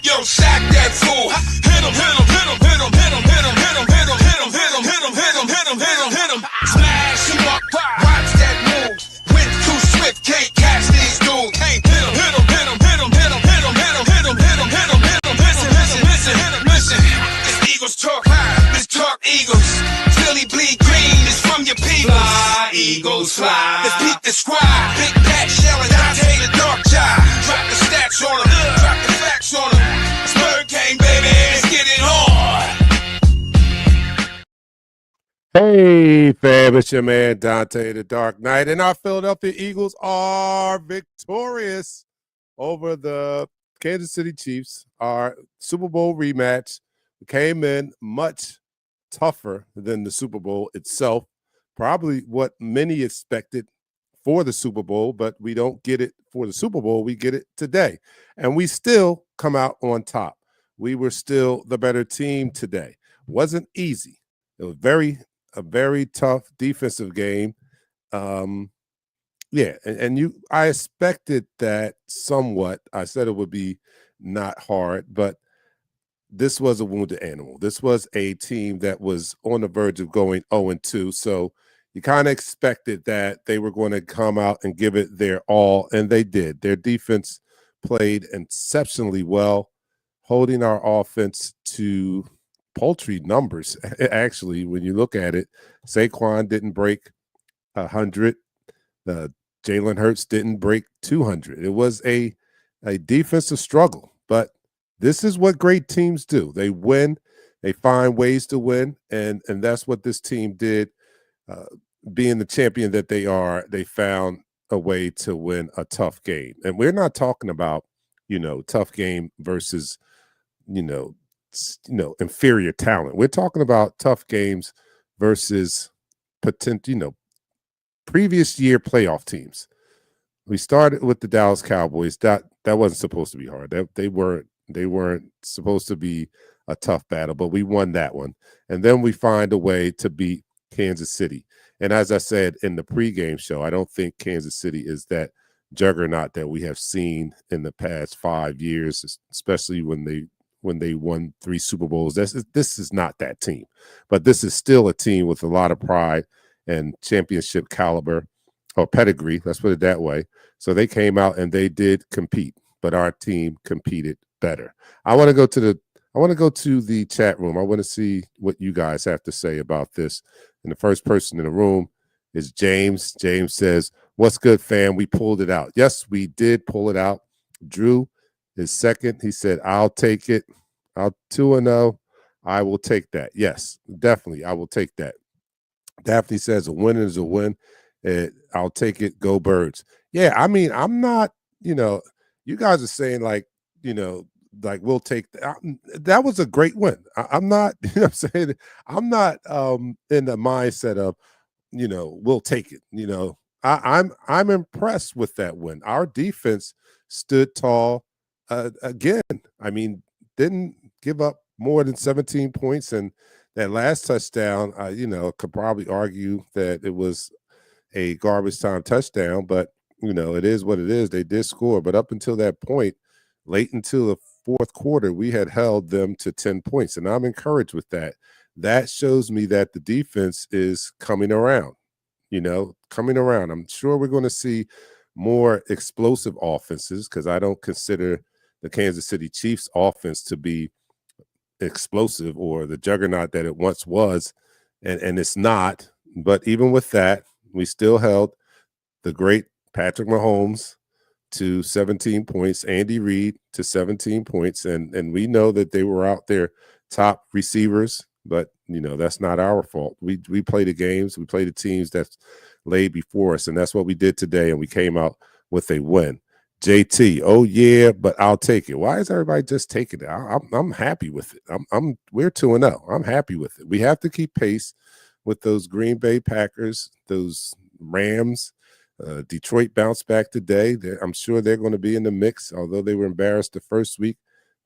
Yo, sack that fool. Hit him, hit him, hit him, hit him, hit him, hit him, hit him, hit him, hit him, hit him, hit him, hit him, hit him, hit him, hit him. Smash him up. Watch that move. Went too swift, can't catch these dudes. Hit him, hit him, hit him, hit him, hit him, hit him, hit him, hit him, hit him, hit him, hit him. Listen, listen, listen, listen. This Eagles talk high. This talk Eagles. Philly bleed green is from your people. Fly, Eagles, fly. Let's peep the squad. Big Pat shelling Dante the dark child. Drop the stats on him. Drop the facts on him. Spur King, baby. Let's get it on. Hey, fam, it's your man Dante the Dark Knight, and our Philadelphia Eagles are victorious over the Kansas City Chiefs. Our Super Bowl rematch came in much tougher than the Super Bowl itself. Probably what many expected for the Super Bowl, but we don't get it for the Super Bowl. We get it today, and we still come out on top. We were still the better team today. Wasn't easy. It was a very tough defensive game. I expected that somewhat. I said it would be not hard, but this was a wounded animal. This was a team that was on the verge of going 0-2. So you kind of expected that they were going to come out and give it their all, and they did. Their defense played exceptionally well, holding our offense to paltry numbers. Actually, when you look at it, Saquon didn't break 100. Jalen Hurts didn't break 200. It was a defensive struggle, but this is what great teams do. They win. They find ways to win, and that's what this team did. Being the champion that they are, they found a way to win a tough game. And we're not talking about, tough game versus, inferior talent. We're talking about tough games versus previous year playoff teams. We started with the Dallas Cowboys. That wasn't supposed to be hard. They weren't supposed to be a tough battle, but we won that one. And then we find a way to beat Kansas City. And as I said in the pregame show, I don't think Kansas City is that juggernaut that we have seen in the past 5 years, especially when they won 3 Super Bowls. This is not that team, but this is still a team with a lot of pride and championship caliber or pedigree. Let's put it that way. So they came out and they did compete, but our team competed better. I want to go to the chat room. I want to see what you guys have to say about this. And the first person in the room is James. James says, "What's good, fam? We pulled it out." Yes, we did pull it out. Drew is second. He said, "I'll take it. I'll 2-0. I will take that." Yes, definitely. I will take that. Daphne says, "A win is a win. I'll take it. Go Birds." Yeah, I mean, I'm not, you guys are saying like we'll take that. That was a great win. I'm not, I'm saying, I'm not in the mindset of, we'll take it. I'm impressed with that win. Our defense stood tall again. I mean, didn't give up more than 17 points, and that last touchdown, could probably argue that it was a garbage time touchdown, but it is what it is. They did score, but up until that point, late into the fourth quarter, we had held them to 10 points, and I'm encouraged with that. That shows me that the defense is coming around, coming around. I'm sure we're going to see more explosive offenses because I don't consider the Kansas City Chiefs offense to be explosive or the juggernaut that it once was, and it's not. But even with that, we still held the great Patrick Mahomes to 17 points, Andy Reid to 17 points, and we know that they were out there top receivers, but that's not our fault. We play the games, we play the teams that's laid before us, and that's what we did today, and we came out with a win. JT, oh yeah, but I'll take it. Why is everybody just taking it? I'm happy with it. We're 2-0. I'm happy with it. We have to keep pace with those Green Bay Packers, those Rams. Detroit bounced back today. I'm sure they're going to be in the mix. Although they were embarrassed the first week,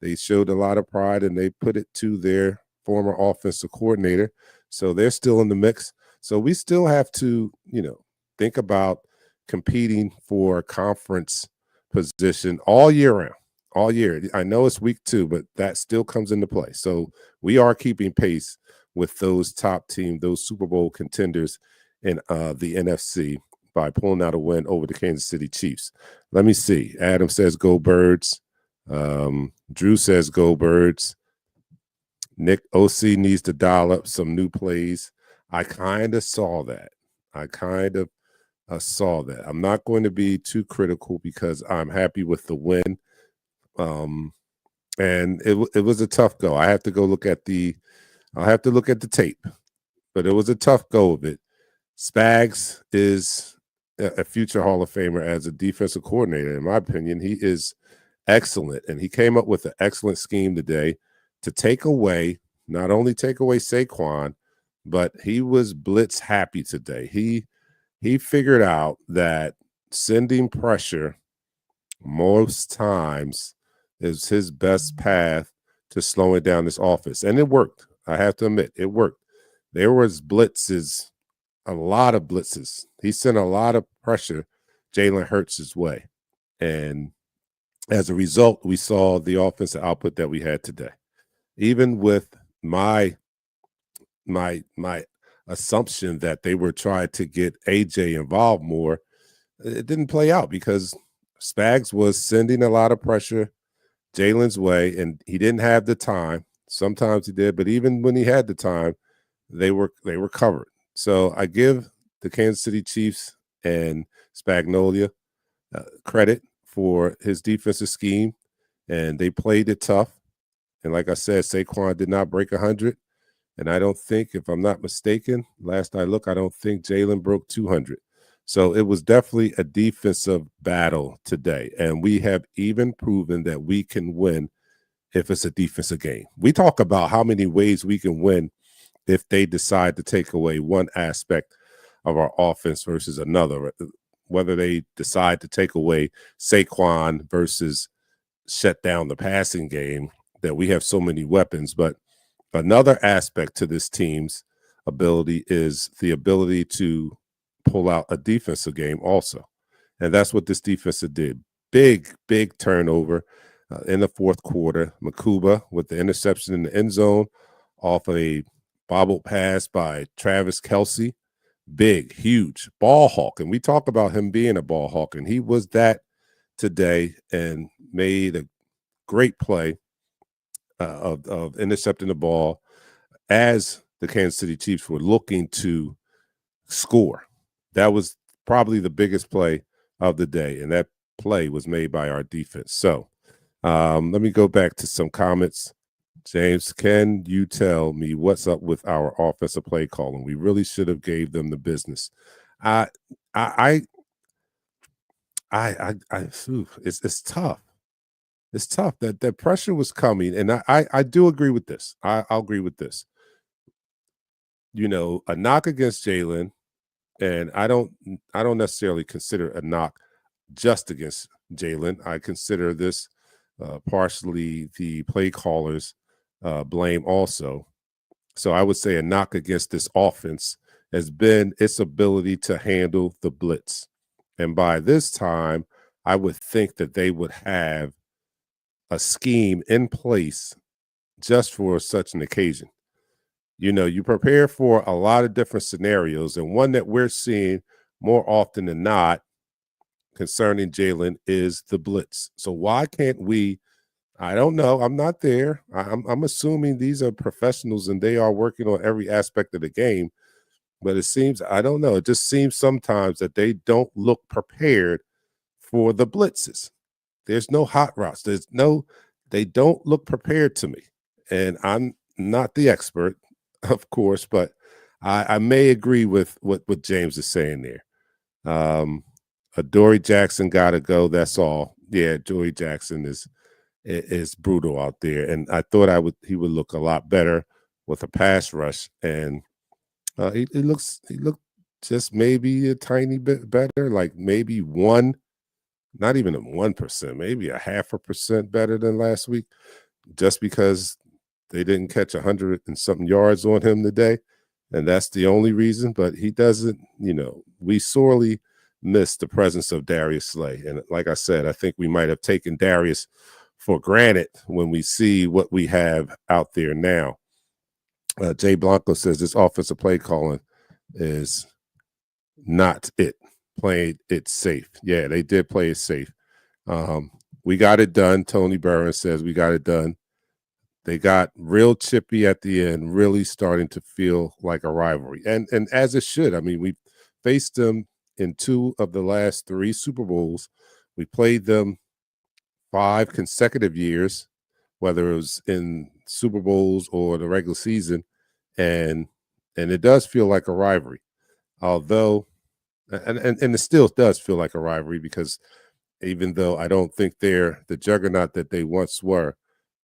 they showed a lot of pride and they put it to their former offensive coordinator. So they're still in the mix. So we still have to, think about competing for conference position all year round. all year. I know it's week 2, but that still comes into play. So we are keeping pace with those top teams, those Super Bowl contenders in the NFC by pulling out a win over the Kansas City Chiefs. Let me see. Adam says go Birds. Drew says go Birds. Nick OC needs to dial up some new plays. I kind of saw that. I saw that. I'm not going to be too critical because I'm happy with the win. And it was a tough go. I have to go look at I'll have to look at the tape, but it was a tough go of it. Spags is a future Hall of Famer as a defensive coordinator. In my opinion, he is excellent, and he came up with an excellent scheme today to not only take away Saquon, but he was blitz happy today. He figured out that sending pressure most times is his best path to slowing down this offense, and it worked. I have to admit, it worked. There was blitzes, a lot of blitzes. He sent a lot of pressure Jalen Hurts' way, and as a result, we saw the offensive output that we had today. Even with my assumption that they were trying to get AJ involved more, it didn't play out because Spags was sending a lot of pressure Jalen's way, and he didn't have the time. Sometimes he did, but even when he had the time, they were covered. So I give the Kansas City Chiefs and Spagnolia credit for his defensive scheme, and they played it tough. And like I said, Saquon did not break 100. And I don't think, if I'm not mistaken, last I look, I don't think Jalen broke 200. So it was definitely a defensive battle today. And we have even proven that we can win if it's a defensive game. We talk about how many ways we can win if they decide to take away one aspect of our offense versus another, whether they decide to take away Saquon versus shut down the passing game, that we have so many weapons. But another aspect to this team's ability is the ability to pull out a defensive game also. And that's what this defense did. Big turnover in the fourth quarter. Makuba with the interception in the end zone off a bobbled pass by Travis Kelce. Big, huge ball hawk. And we talk about him being a ball hawk, and he was that today and made a great play of intercepting the ball as the Kansas City Chiefs were looking to score. That was probably the biggest play of the day, and that play was made by our defense. So let me go back to some comments. James, can you tell me what's up with our offensive play calling? We really should have gave them the business. It's tough. It's tough that pressure was coming, and I do agree with this. I'll agree with this. You know, a knock against Jalen, and I don't necessarily consider a knock just against Jalen. I consider this partially the play callers' blame also. So I would say a knock against this offense has been its ability to handle the blitz. And by this time, I would think that they would have a scheme in place just for such an occasion. You know, you prepare for a lot of different scenarios, and one that we're seeing more often than not concerning Jalen is the blitz. So why can't we? I don't know. I'm not there. I'm assuming these are professionals and they are working on every aspect of the game. But it seems, I don't know. It just seems sometimes that they don't look prepared for the blitzes. There's no hot routes. They don't look prepared to me. And I'm not the expert, of course, but I may agree with what James is saying there. Dory Jackson got to go. That's all. Yeah, Dory Jackson is brutal out there, and I thought he would look a lot better with a pass rush, and he looked just maybe a tiny bit better, like maybe not even a 1%, maybe a 0.5% better than last week, just because they didn't catch 100 and something yards on him today, and that's the only reason. But he doesn't, we sorely miss the presence of Darius Slay, and like I said, I think we might have taken Darius for granted when we see what we have out there now. Jay Blanco says this offensive play calling is not it. Playing it safe. Yeah, they did play it safe. We got it done. Tony Barron says we got it done. They got real chippy at the end, really starting to feel like a rivalry. And as it should. I mean, we faced them in 2 of the last 3 Super Bowls. We played them 5 consecutive years, whether it was in Super Bowls or the regular season, and it does feel like a rivalry. Although, and it still does feel like a rivalry because even though I don't think they're the juggernaut that they once were,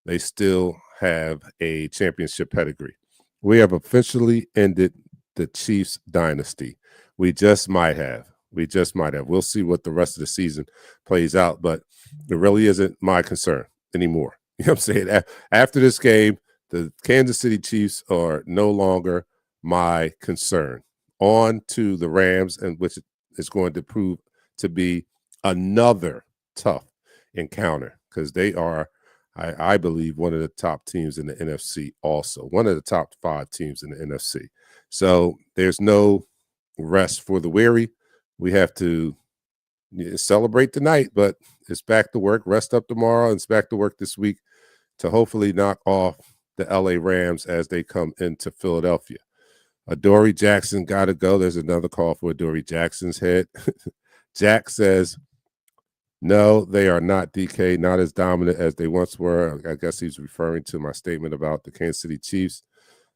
they still have a championship pedigree. We have officially ended the Chiefs dynasty. We just might have. We just might have. We'll see what the rest of the season plays out, but it really isn't my concern anymore. You know what I'm saying? After this game, the Kansas City Chiefs are no longer my concern. On to the Rams, and which is going to prove to be another tough encounter because they are, I believe, one of the top teams in the NFC also, one of the top 5 teams in the NFC. So there's no rest for the weary. We have to celebrate tonight, but it's back to work, rest up tomorrow, and it's back to work this week to hopefully knock off the LA Rams as they come into Philadelphia. Adoree Jackson got to go. There's another call for Adoree Jackson's head. Jack says, no, they are not, DK, not as dominant as they once were. I guess he's referring to my statement about the Kansas City Chiefs.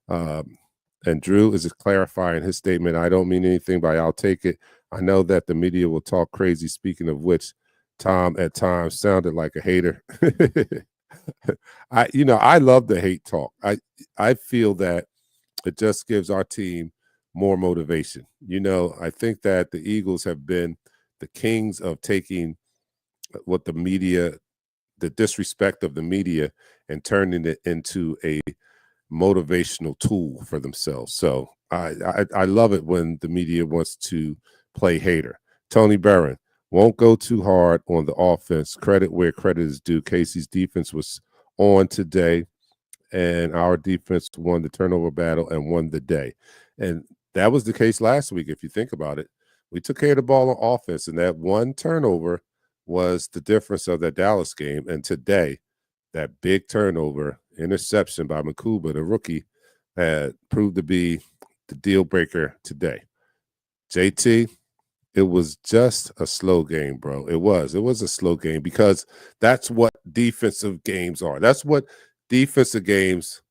And Drew is clarifying his statement. I don't mean anything by I'll take it. I know that the media will talk crazy, speaking of which Tom at times sounded like a hater. I love the hate talk. I feel that it just gives our team more motivation. I think that the Eagles have been the kings of taking what the media, the disrespect of the media, and turning it into a motivational tool for themselves. So I love it when the media wants to play hater. Tony Barron, won't go too hard on the offense. Credit where credit is due. Casey's defense was on today, and our defense won the turnover battle and won the day. And that was the case last week, if you think about it. We took care of the ball on offense, and that one turnover was the difference of that Dallas game. And today, that big turnover, interception by Makuba, the rookie, had proved to be the deal breaker today. JT, it was just a slow game, bro. It was a slow game because that's what defensive games are. That's what defensive games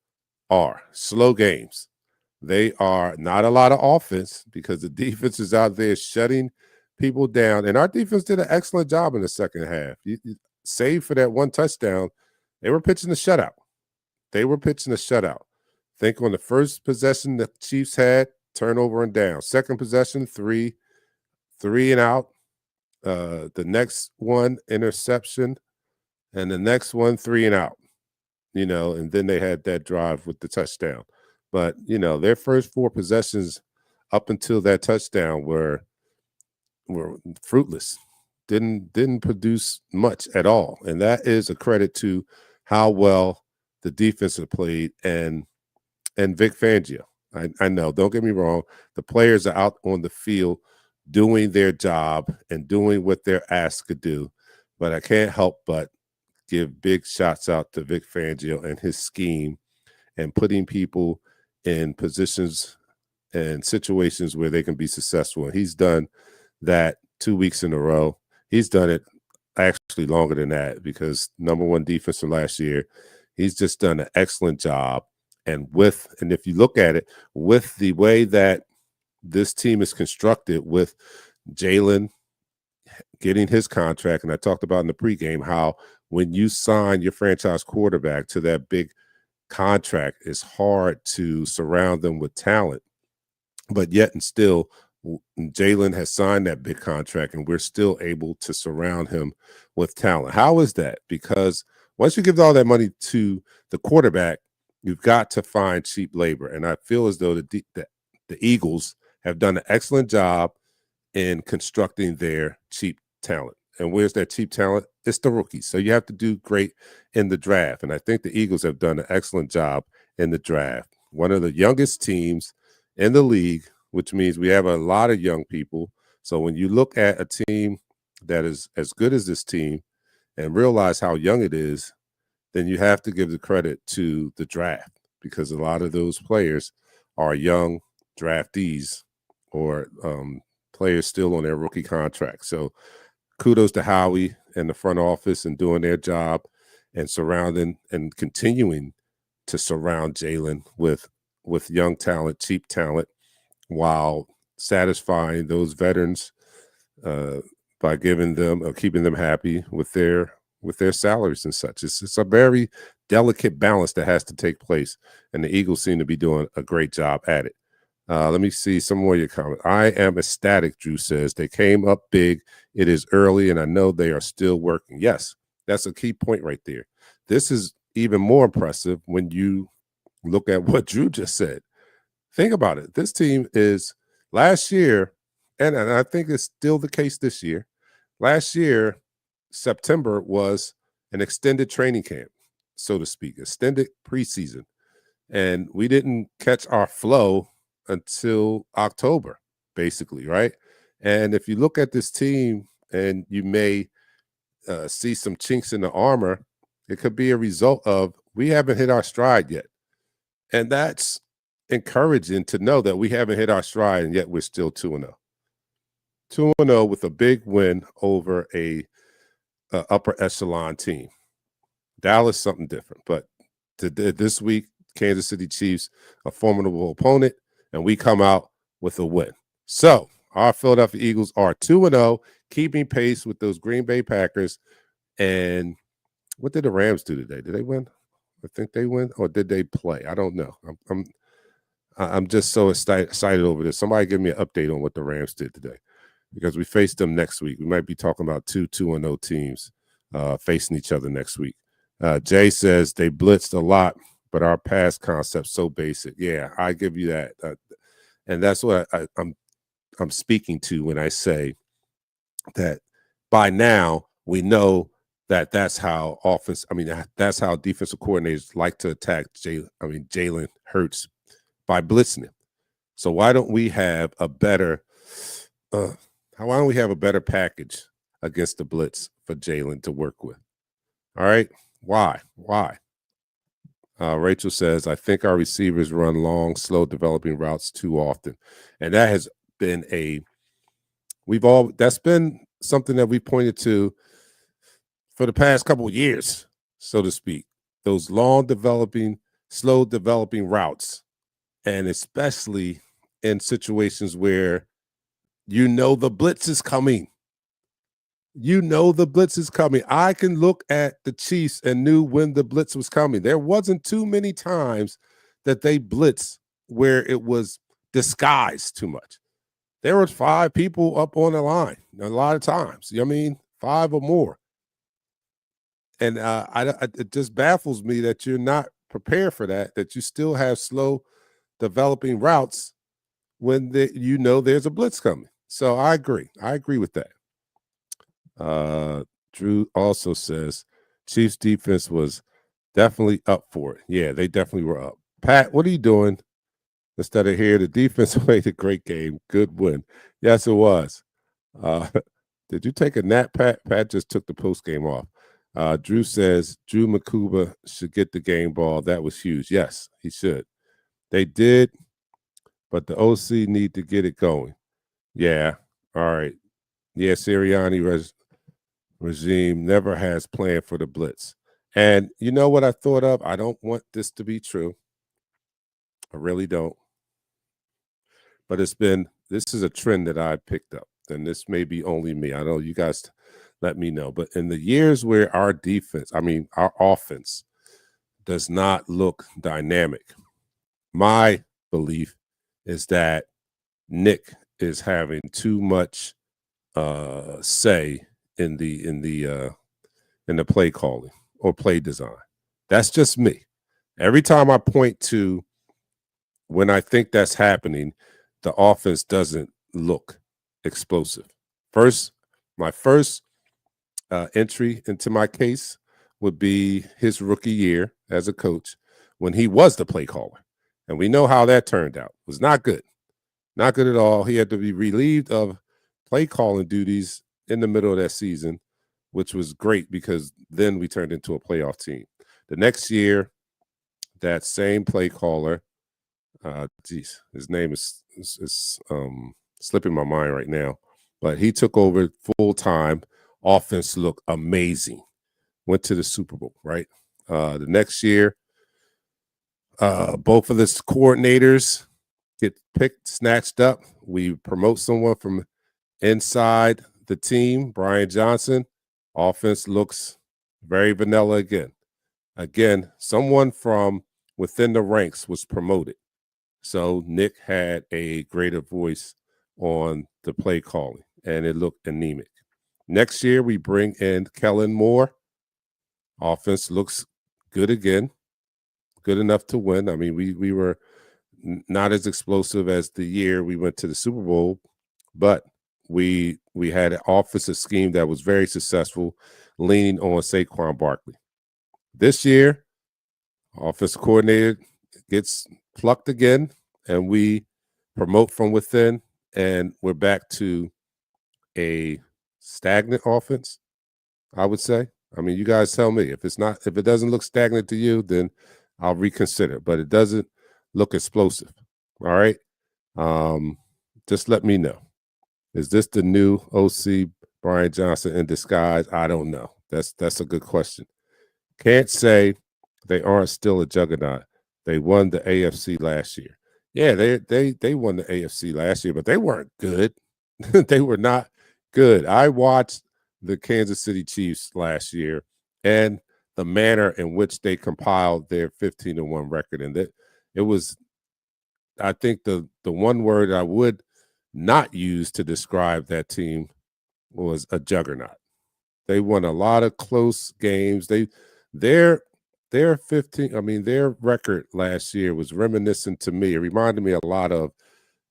are, slow games. They are not a lot of offense because the defense is out there shutting people down. And our defense did an excellent job in the second half. Save for that one touchdown, they were pitching a shutout. Think on the first possession the Chiefs had, turnover and down. Second possession, three and out. The next one, interception. And the next one, 3 and out. And then they had that drive with the touchdown. But, their first 4 possessions up until that touchdown were fruitless. Didn't produce much at all. And that is a credit to how well the defense have played and Vic Fangio. I know, don't get me wrong. The players are out on the field doing their job and doing what they're asked to do. But I can't help but give big shots out to Vic Fangio and his scheme and putting people in positions and situations where they can be successful. And he's done that 2 weeks in a row. He's done it actually longer than that because #1 defense from last year. He's just done an excellent job. And if you look at it, with the way that this team is constructed, with Jalen getting his contract, and I talked about in the pregame how when you sign your franchise quarterback to that big contract, it's hard to surround them with talent. But yet and still, Jalen has signed that big contract, and we're still able to surround him with talent. How is that? Because once you give all that money to the quarterback, you've got to find cheap labor. And I feel as though the Eagles have done an excellent job in constructing their cheap talent. And where's that cheap talent? It's the rookies. So you have to do great in the draft. And I think the Eagles have done an excellent job in the draft. One of the youngest teams in the league, which means we have a lot of young people. So when you look at a team that is as good as this team and realize how young it is, then you have to give the credit to the draft, because a lot of those players are young draftees or players still on their rookie contract. So kudos to Howie and the front office and doing their job and surrounding and continuing to surround Jalen with young talent, cheap talent, while satisfying those veterans by giving them or keeping them happy with their salaries and such. It's a very delicate balance that has to take place, and the Eagles seem to be doing a great job at it. Let me see some more of your comments. I am ecstatic, Drew says. They came up big. It is early, and I know they are still working. Yes, that's a key point right there. This is even more impressive when you look at what Drew just said. Think about it. This team is last year, and I think it's still the case this year. Last year, September was an extended training camp, so to speak, extended preseason. And we didn't catch our flow until October, basically, right? And if you look at this team and you may see some chinks in the armor, it could be a result of we haven't hit our stride yet. And that's encouraging to know that we haven't hit our stride and yet we're still 2-0. 2-0 with a big win over a upper echelon team. Dallas, something different. But this week, Kansas City Chiefs, a formidable opponent, and we come out with a win. So our Philadelphia Eagles are 2-0, keeping pace with those Green Bay Packers. And what did the Rams do today? Did they win? I think they win, or did they play? I don't know. I'm just so excited over this. Somebody give me an update on what the Rams did today, because we face them next week. We might be talking about 2-0 teams facing each other next week. Jay says they blitzed a lot, but our pass concept's so basic. Yeah, I give you that, and that's what I'm speaking to when I say that by now we know that that's how offense. I mean, that's how defensive coordinators like to attack Jalen Hurts, by blitzing him. So why don't we have a better? Why don't we have a better package against the blitz for Jalen to work with? All right, why? Rachel says, I think our receivers run long, slow developing routes too often. And that has been that's been something that we pointed to for the past couple of years, so to speak. Those long developing, slow developing routes. And especially in situations where the blitz is coming. The blitz is coming. I can look at the Chiefs and knew when the blitz was coming. There wasn't too many times that they blitzed where it was disguised too much. There was 5 people up on the line a lot of times. 5 or more. And it just baffles me that you're not prepared for that you still have slow developing routes when there's a blitz coming. So I agree with that. Drew also says Chiefs defense was definitely up for it. Yeah, they definitely were up. Pat, what are you doing? Instead of here, the defense played a great game. Good win. Yes, it was. Did you take a nap, Pat? Pat just took the post game off. Drew says Drew Makuba should get the game ball. That was huge. Yes, he should. They did, but the OC need to get it going. Yeah. All right. Yeah, Sirianni regime never has planned for the blitz. And you know what I thought of? I don't want this to be true. I really don't. But this is a trend that I picked up. And this may be only me. I know you guys let me know. But in the years where our offense does not look dynamic, my belief is that Nick is having too much say in the play calling or play design. That's just me. Every time I point to when I think that's happening, the offense doesn't look explosive. My first entry into my case would be his rookie year as a coach when he was the play caller. And we know how that turned out. It was not good. Not good at all. He had to be relieved of play calling duties in the middle of that season, which was great because then we turned into a playoff team. The next year, that same play caller, his name is slipping my mind right now, but he took over full time. Offense looked amazing. Went to the Super Bowl, right? The next year, both of the coordinators get picked, snatched up. We promote someone from inside the team, Brian Johnson. Offense looks very vanilla again. Again, someone from within the ranks was promoted. So Nick had a greater voice on the play calling, and it looked anemic. Next year, we bring in Kellen Moore. Offense looks good again, good enough to win. I mean, we were not as explosive as the year we went to the Super Bowl, but we had an offensive scheme that was very successful, leaning on Saquon Barkley. This year, offensive coordinator gets plucked again, and we promote from within, and we're back to a stagnant offense, I would say. I mean, you guys tell me. If it doesn't look stagnant to you, then I'll reconsider. But it doesn't look explosive. All right. Just let me know. Is this the new OC Brian Johnson in disguise? I don't know. That's a good question. Can't say they aren't still a juggernaut. They won the AFC last year. Yeah, they won the AFC last year, but they weren't good. They were not good. I watched the Kansas City Chiefs last year and the manner in which they compiled their 15-1 record. And that it was, I think the one word I would not use to describe that team was a juggernaut. They won a lot of close games. Their 15, I mean, their record last year was reminiscent to me. It reminded me a lot of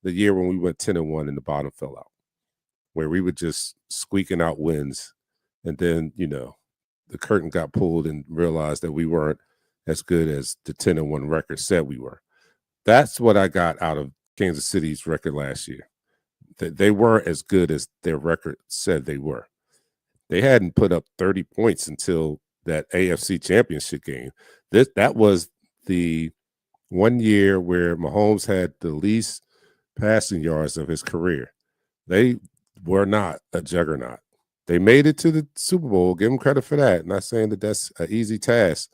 the year when we went 10-1 and the bottom fell out, where we were just squeaking out wins. And then, the curtain got pulled and realized that we weren't as good as the 10-1 record said we were. That's what I got out of Kansas City's record last year. That they weren't as good as their record said they were. They hadn't put up 30 points until that AFC Championship game. That was the 1 year where Mahomes had the least passing yards of his career. They were not a juggernaut. They made it to the Super Bowl. Give them credit for that. Not saying that that's an easy task,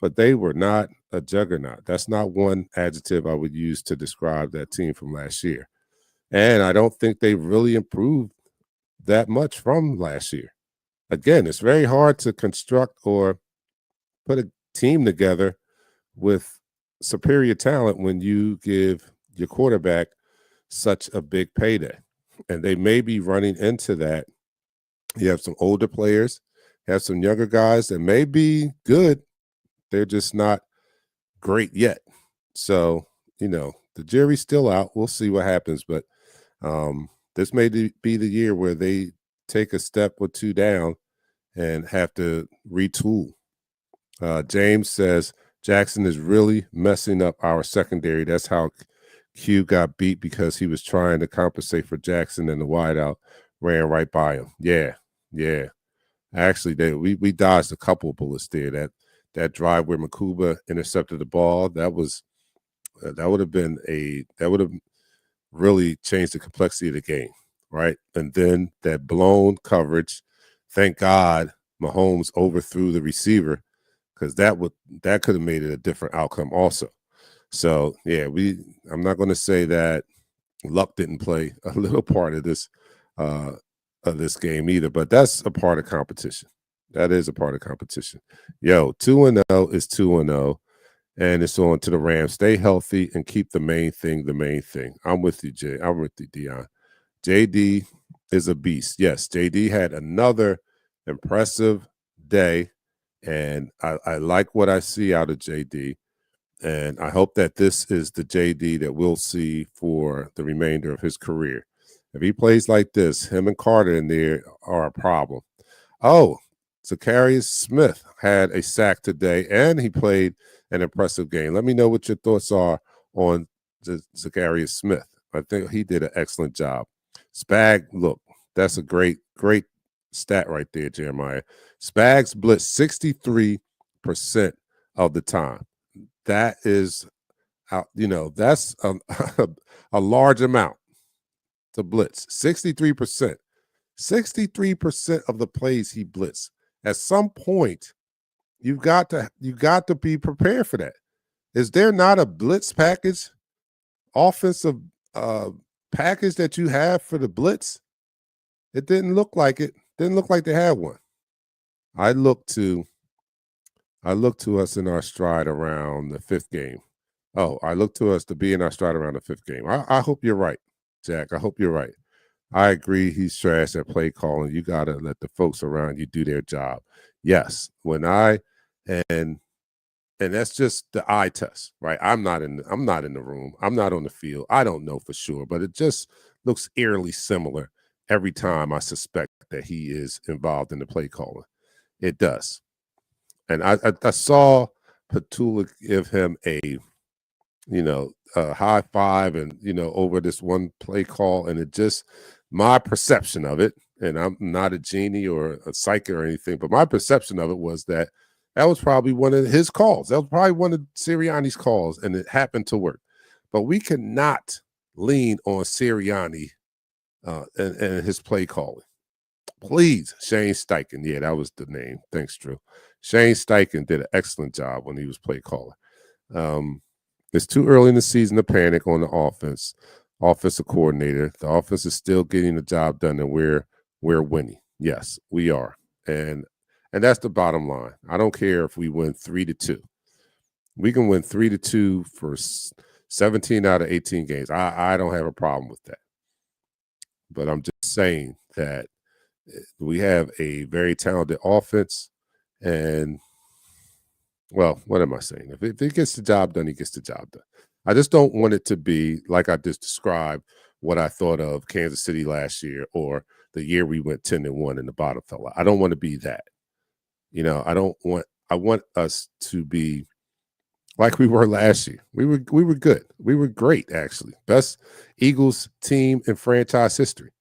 but they were not a juggernaut. That's not one adjective I would use to describe that team from last year. And I don't think they really improved that much from last year. Again, it's very hard to construct or put a team together with superior talent when you give your quarterback such a big payday. And they may be running into that. You have some older players, have some younger guys that may be good. They're just not great yet. So, the jury's still out. We'll see what happens. But this may be the year where they take a step or two down and have to retool. James says, Jackson is really messing up our secondary. That's how Q got beat, because he was trying to compensate for Jackson, and the wideout ran right by him. Yeah. Actually, we dodged a couple of bullets there. That drive where Makuba intercepted the ball, that would have really changed the complexity of the game, right? And then that blown coverage, thank God Mahomes overthrew the receiver, because that could have made it a different outcome also. So yeah, I'm not going to say that luck didn't play a little part of this game either, but that's a part of competition. That is a part of competition. 2-0 is 2-0, and it's on to the Rams. Stay healthy and keep the main thing the main thing. I'm with you, Jay. I'm with you, Dion. JD is a beast. Yes, JD had another impressive day, and I like what I see out of JD, and I hope that this is the JD that we'll see for the remainder of his career. If he plays like this, him and Carter in there are a problem. Oh, Zacharias Smith had a sack today, and he played an impressive game. Let me know what your thoughts are on Zacharias Smith. I think he did an excellent job. Spag, look, that's a great stat right there, Jeremiah. Spags blitz 63% of the time. That is, that's a large amount to blitz. 63%. 63% of the plays he blitzed. At some point, you got to be prepared for that. Is there not a blitz package, offensive package that you have for the blitz? It didn't look like it. Didn't look like they had one. I look to us in our stride around the 5th game. Oh, I look to us to be in our stride around the 5th game. I hope you're right, Jack. I hope you're right. I agree. He's trash at play calling. You got to let the folks around you do their job. Yes, and that's just the eye test, right? I'm not in the room. I'm not on the field. I don't know for sure, but it just looks eerily similar every time I suspect that he is involved in the play calling. It does. And I saw Petula give him a high five and over this one play call, and it just, my perception of it, and I'm not a genie or a psychic or anything, but my perception of it was that was probably one of his calls. That was probably one of Sirianni's calls, and it happened to work. But we cannot lean on Sirianni and his play calling. Please, Shane Steichen. Yeah, that was the name. Thanks, Drew. Shane Steichen did an excellent job when he was play caller. It's too early in the season to panic on the offensive coordinator. The offense is still getting the job done, and we're winning. Yes, we are, and that's the bottom line. I don't care if we win 3-2. We can win 3-2 for 17 out of 18 games. I don't have a problem with that. But I'm just saying that we have a very talented offense, and well, what am I saying? If he gets the job done, he gets the job done. I just don't want it to be like I just described what I thought of Kansas City last year, or the year we went 10-1 and the bottom fell out. I don't want to be that. I want us to be like we were last year. We were good. We were great, actually. Best Eagles team in franchise history.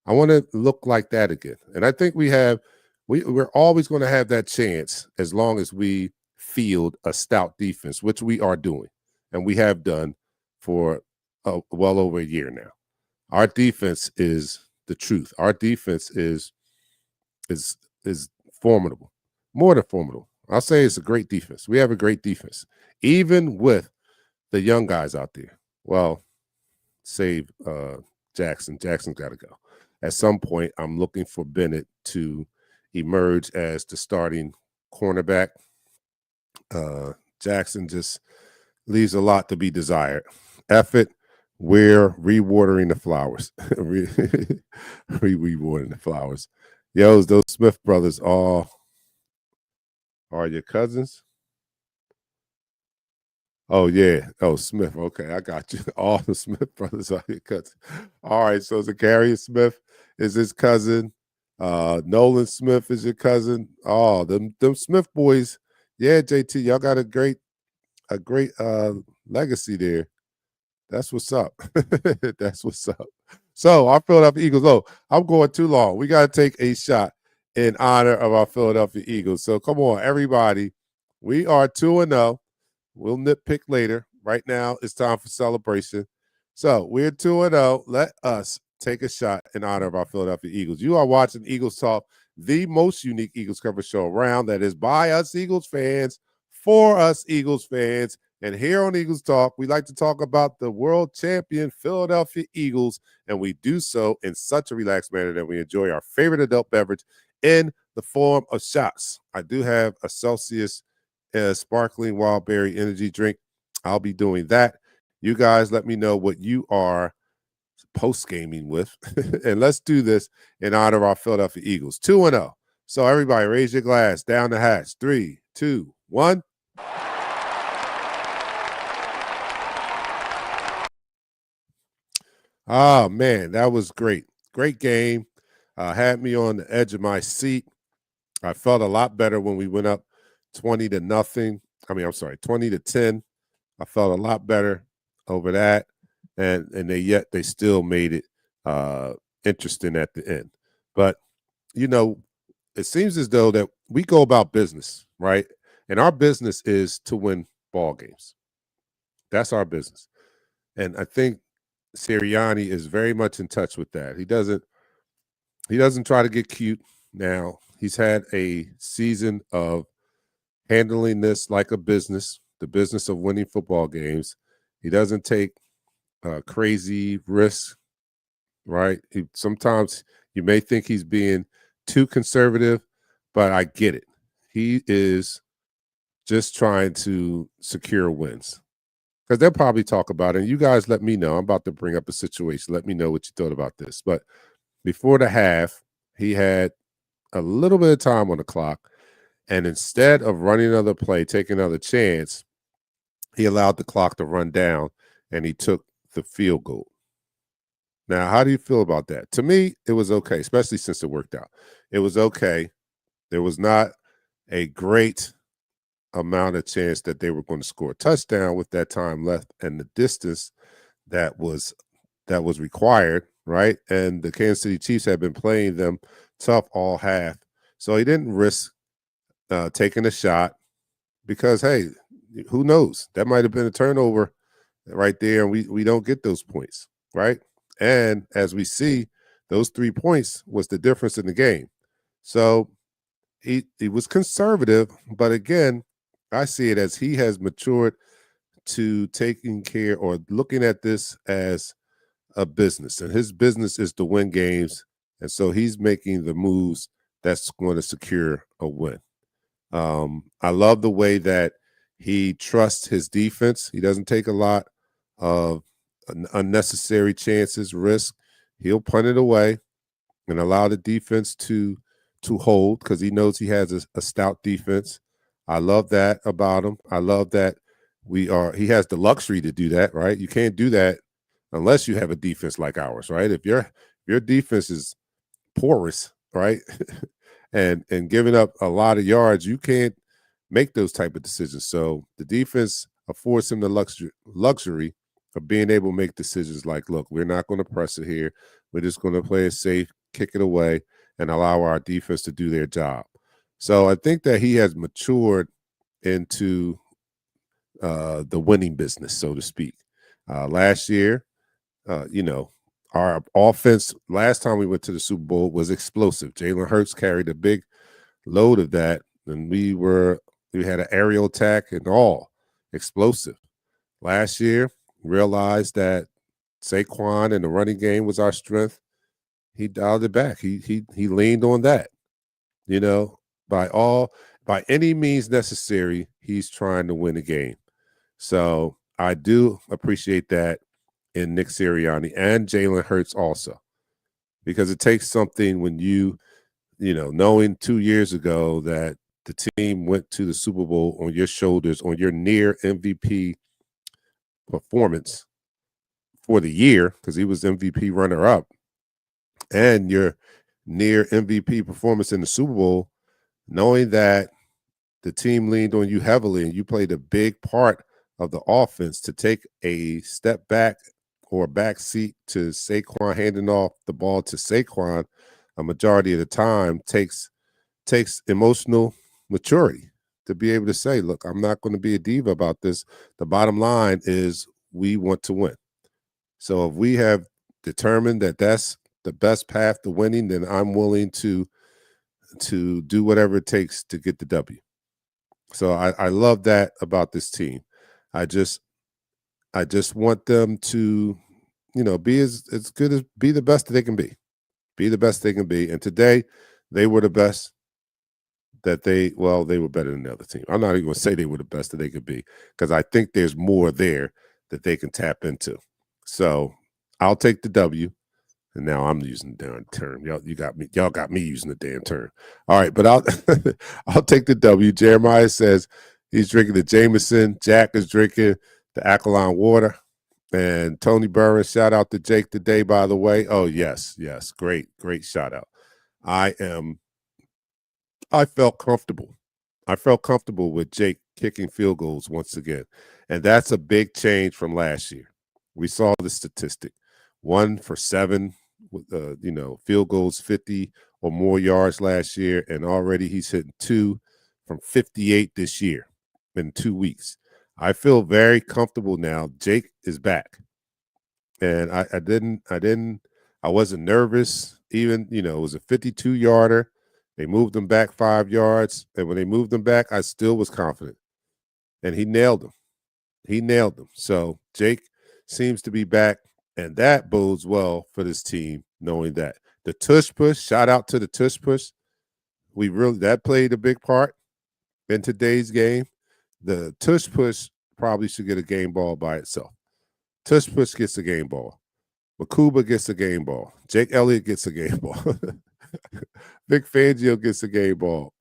I want to look like that again. And I think we're always going to have that chance as long as we field a stout defense, which we are doing, and we have done for well over a year now. Our defense is the truth. Our defense is formidable, more than formidable. I'll say it's a great defense. We have a great defense, even with the young guys out there. Well, save Jackson. Jackson's got to go. At some point, I'm looking for Bennett to emerge as the starting cornerback. Jackson just leaves a lot to be desired. Effort, we're rewatering the flowers. Rewatering the flowers. Yo, those Smith brothers are your cousins? Oh, yeah. Oh, Smith. Okay, I got you. All the Smith brothers are your cousins. All right, so Zacharias Smith is his cousin. Nolan Smith is your cousin. Oh, them Smith boys. Yeah, JT, y'all got a great legacy there. That's what's up. That's what's up. So our Philadelphia Eagles. Oh, I'm going too long. We got to take a shot in honor of our Philadelphia Eagles. So come on, everybody. We are 2-0. We'll nitpick later. Right now, it's time for celebration. So we're 2-0. Let us take a shot in honor of our Philadelphia Eagles. You are watching Eagles Talk, the most unique Eagles coverage show around, that is by us Eagles fans, for us Eagles fans. And here on Eagles Talk, we like to talk about the world champion Philadelphia Eagles, and we do so in such a relaxed manner that we enjoy our favorite adult beverage in the form of shots. I do have a Celsius sparkling wild berry energy drink. I'll be doing that. You guys let me know what you are post-gaming with, and let's do this in honor of our Philadelphia Eagles. 2-0. So everybody raise your glass, down the hatch. 3, 2, 1. Oh, man, that was great. Great game. Had me on the edge of my seat. I felt a lot better when we went up 20-0. I mean, I'm sorry, 20-10. I felt a lot better over that, and they still made it interesting at the end. But you know, it seems as though that we go about business, right? And our business is to win ball games. That's our business. And I think Sirianni is very much in touch with that. He doesn't try to get cute now. He's had a season of handling this like a business, the business of winning football games. He doesn't take crazy risks, right? Sometimes you may think he's being too conservative, but I get it. He is just trying to secure wins because they'll probably talk about it. And you guys let me know. I'm about to bring up a situation. Let me know what you thought about this. But before the half, he had a little bit of time on the clock. And instead of running another play, taking another chance, he allowed the clock to run down and he took the field goal. Now, how do you feel about that? To me, it was okay, especially since it worked out. It was okay. There was not a great amount of chance that they were going to score a touchdown with that time left and the distance that was required, right? And the Kansas City Chiefs had been playing them tough all half. So he didn't risk taking a shot because, hey, who knows? That might have been a turnover right there, and we don't get those points, right? And as we see, those 3 points was the difference in the game. So he was conservative, but again, I see it as he has matured to taking care or looking at this as a business, and his business is to win games, and so he's making the moves that's going to secure a win. I love the way that he trusts his defense. He doesn't take a lot of unnecessary chances, risk. He'll punt it away and allow the defense to hold because he knows he has a stout defense. I love that about him. I love that he has the luxury to do that, right? You can't do that unless you have a defense like ours, right? If your defense is porous, right? and giving up a lot of yards, you can't make those type of decisions. So the defense affords him the luxury of being able to make decisions like, look, we're not going to press it here. We're just going to play it safe, kick it away, and allow our defense to do their job. So I think that he has matured into the winning business, so to speak. Last year, our offense last time we went to the Super Bowl was explosive. Jalen Hurts carried a big load of that, and we had an aerial attack and all explosive. Last year, realized that Saquon and the running game was our strength. He dialed it back. He leaned on that. By any means necessary, he's trying to win a game. So I do appreciate that in Nick Sirianni and Jalen Hurts also, because it takes something when knowing 2 years ago that the team went to the Super Bowl on your shoulders, on your near MVP performance for the year, because he was MVP runner-up, and your near MVP performance in the Super Bowl, knowing that the team leaned on you heavily and you played a big part of the offense to take a step back or a back seat to Saquon, handing off the ball to Saquon a majority of the time takes emotional maturity to be able to say, look, I'm not going to be a diva about this. The bottom line is we want to win. So if we have determined that that's the best path to winning, then I'm willing to do whatever it takes to get the W. So I love that about this team. I just want them to, be as good as be the best that they can be. Be the best they can be. And today they were the best they were better than the other team. I'm not even going to say they were the best that they could be because I think there's more there that they can tap into. So I'll take the W. And now I'm using the damn term. Y'all got me using the damn term. All right, but I'll take the W. Jeremiah says he's drinking the Jameson. Jack is drinking the alkaline water. And Tony Burns, shout out to Jake today, by the way. Oh, yes. Great shout out. I am I felt comfortable. I felt comfortable with Jake kicking field goals once again. And that's a big change from last year. We saw the statistic 1 for 7 with field goals 50 or more yards last year. And already he's hitting 2 from 58 this year in 2 weeks. I feel very comfortable now. Jake is back. And I wasn't nervous. Even, it was a 52-yarder. They moved him back 5 yards. And when they moved him back, I still was confident. And he nailed him. So Jake seems to be back. And that bodes well for this team, knowing that. The tush push, shout out to the tush push. That played a big part in today's game. The tush push probably should get a game ball by itself. Tush push gets a game ball. Makuba gets a game ball. Jake Elliott gets a game ball. Vic Fangio gets a game ball.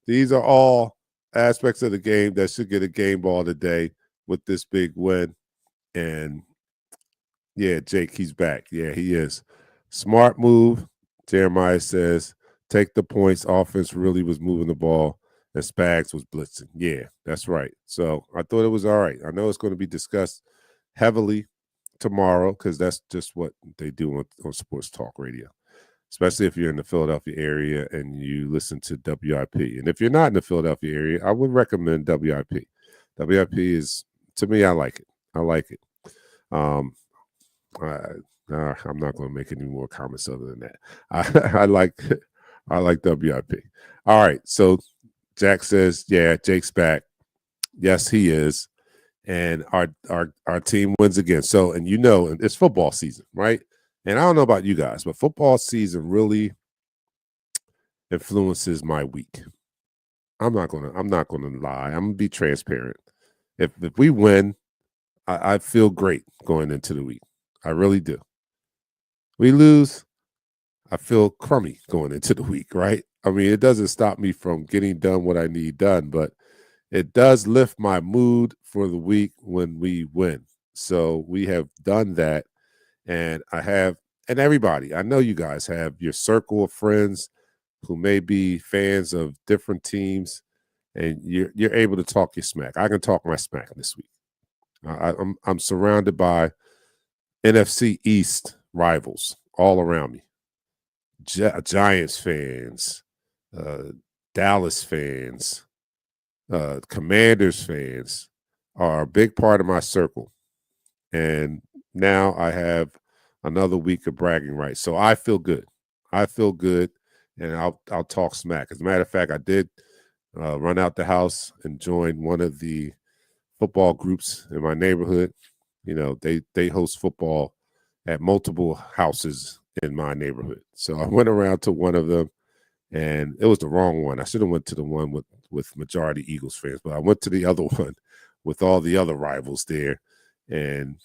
These are all aspects of the game that should get a game ball today with this big win. And, yeah, Jake, he's back. Yeah, he is. Smart move, Jeremiah says. Take the points. Offense really was moving the ball, and Spags was blitzing. Yeah, that's right. So I thought it was all right. I know it's going to be discussed heavily tomorrow because that's just what they do on sports talk radio, especially if you're in the Philadelphia area and you listen to WIP. And if you're not in the Philadelphia area, I would recommend WIP. WIP is, to me, I like it. I'm not going to make any more comments other than that. I like WIP. All right, so Jack says, yeah, Jake's back. Yes, he is. And our team wins again. So, and it's football season, right? And I don't know about you guys, but football season really influences my week. I'm not gonna lie. I'm gonna be transparent. If we win, I feel great going into the week. I really do. We lose, I feel crummy going into the week, right? I mean, it doesn't stop me from getting done what I need done, but it does lift my mood for the week when we win. So we have done that. And and everybody, I know you guys have your circle of friends who may be fans of different teams, and you're able to talk your smack. I can talk my smack this week. I'm surrounded by NFC East rivals all around me. Giants fans, Dallas fans, Commanders fans are a big part of my circle. And now I have another week of bragging rights. So I feel good. And I'll talk smack. As a matter of fact, I did run out the house and join one of the football groups in my neighborhood. They host football at multiple houses in my neighborhood. So I went around to one of them, and it was the wrong one. I should have went to the one with majority Eagles fans, but I went to the other one with all the other rivals there, and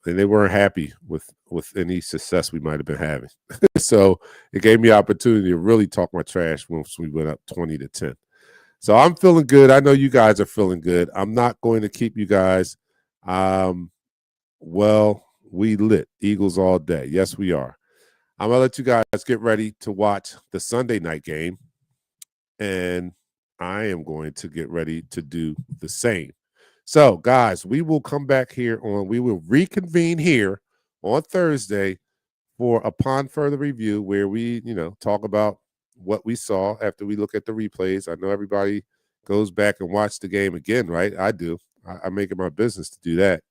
they weren't happy with any success we might have been having. So it gave me opportunity to really talk my trash once we went up 20-10. So I'm feeling good. I know you guys are feeling good. I'm not going to keep you guys. We lit Eagles all day. Yes, we are. I'm going to let you guys get ready to watch the Sunday night game, and I am going to get ready to do the same. So, guys, we will come back here we will reconvene here on Thursday for Upon Further Review, where we, talk about what we saw after we look at the replays. I know everybody goes back and watch the game again, right? I do. I make it my business to do that,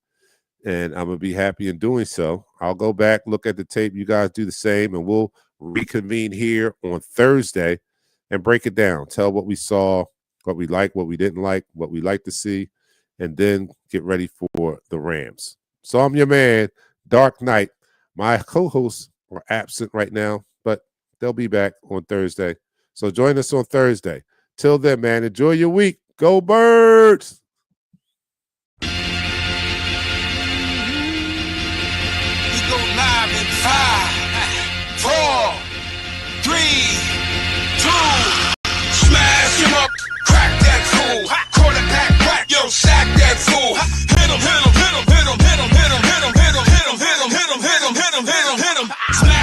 and I'm going to be happy in doing so. I'll go back, look at the tape. You guys do the same, and we'll reconvene here on Thursday and break it down. Tell what we saw, what we like, what we didn't like, what we like to see, and then get ready for the Rams. So I'm your man, DarkKnight. My co-hosts are absent right now, but they'll be back on Thursday. So join us on Thursday. Till then, man, enjoy your week. Go Birds! We go live in 5, 4, 3, 2. Smash him up, crack that fool. Quarterback whack, yo, sack that fool. Hit him, hit him, hit him, hit him, hit him, hit him, hit him, hit him, hit him, hit him, hit him, hit him, hit him, hit him, hit him.